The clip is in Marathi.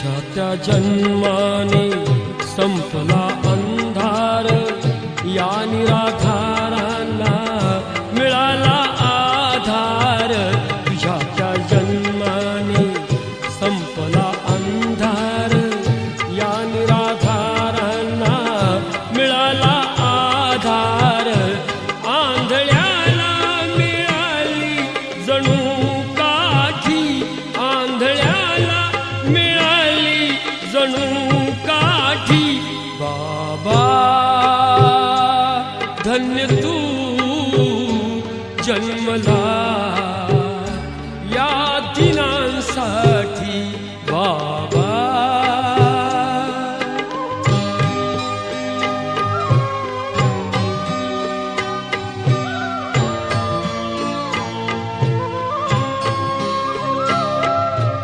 तुझ्या त्या जन्माने संपला अंधार, या निराधारांना मिळाला आधार. तुझ्या त्या जन्माने संपला अंधार, या निराधारांना मिळाला आधार. आंधळ्याला मिळाली जणू काठी, आंधळ्याला मिळाली जणू काठी. बाबा